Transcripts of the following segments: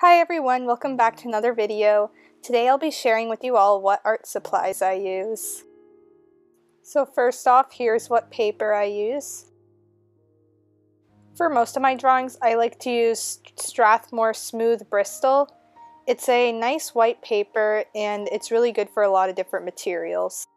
Hi everyone, welcome back to another video. Today I'll be sharing with you all what art supplies I use. So first off, here's what paper I use. For most of my drawings, I like to use Strathmore Smooth Bristol. It's a nice white paper and it's really good for a lot of different materials.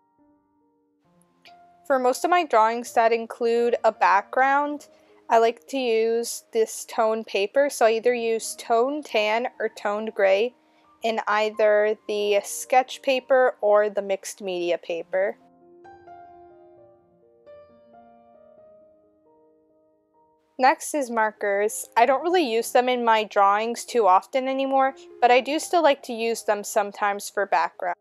For most of my drawings that include a background, I like to use this toned paper, so I either use toned tan or toned gray in either the sketch paper or the mixed media paper. Next is markers. I don't really use them in my drawings too often anymore, but I do still like to use them sometimes for background.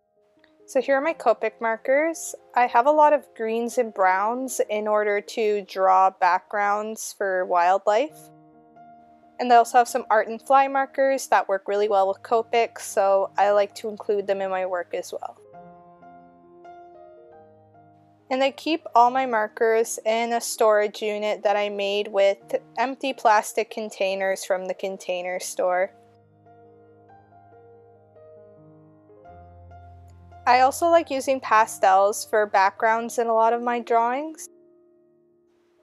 So here are my Copic markers. I have a lot of greens and browns in order to draw backgrounds for wildlife. And I also have some art and fly markers that work really well with Copic, so I like to include them in my work as well. And I keep all my markers in a storage unit that I made with empty plastic containers from the Container Store. I also like using pastels for backgrounds in a lot of my drawings.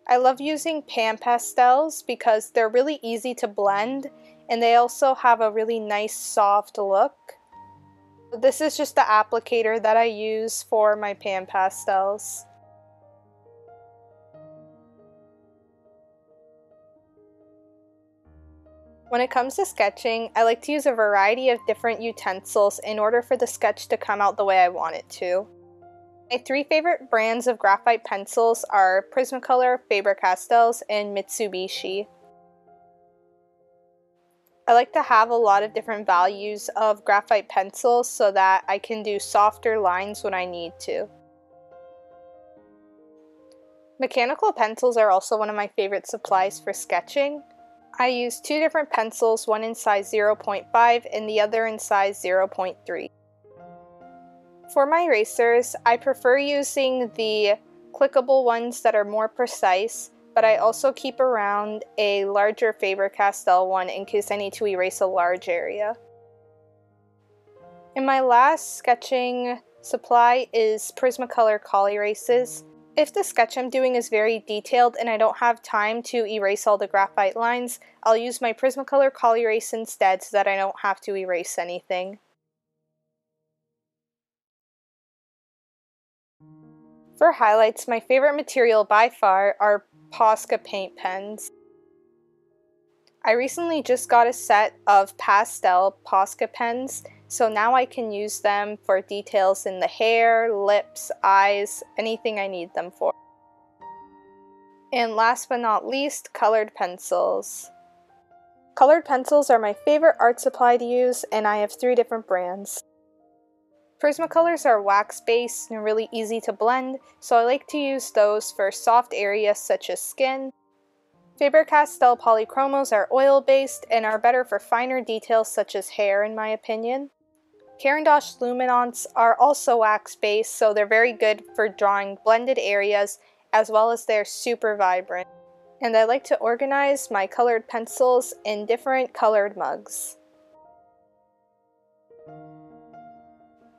I love using pan pastels because they're really easy to blend and they also have a really nice soft look. This is just the applicator that I use for my pan pastels. When it comes to sketching, I like to use a variety of different utensils in order for the sketch to come out the way I want it to. My three favorite brands of graphite pencils are Prismacolor, Faber-Castells, and Mitsubishi. I like to have a lot of different values of graphite pencils so that I can do softer lines when I need to. Mechanical pencils are also one of my favorite supplies for sketching. I use two different pencils, one in size 0.5 and the other in size 0.3. For my erasers, I prefer using the clickable ones that are more precise, but I also keep around a larger Faber-Castell one in case I need to erase a large area. And my last sketching supply is Prismacolor Col erases. If the sketch I'm doing is very detailed and I don't have time to erase all the graphite lines, I'll use my Prismacolor Col erase instead so that I don't have to erase anything. For highlights, my favorite material by far are Posca paint pens. I recently just got a set of pastel Posca pens, so now I can use them for details in the hair, lips, eyes, anything I need them for. And last but not least, colored pencils. Colored pencils are my favorite art supply to use, and I have three different brands. Prismacolors are wax-based and really easy to blend, so I like to use those for soft areas such as skin. Faber-Castell Polychromos are oil-based and are better for finer details such as hair in my opinion. Caran d'Ache Luminants are also wax-based, so they're very good for drawing blended areas as well as they're super vibrant. And I like to organize my colored pencils in different colored mugs.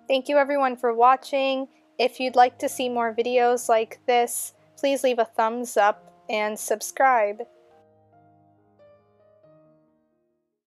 Thank you everyone for watching. If you'd like to see more videos like this, please leave a thumbs up and subscribe.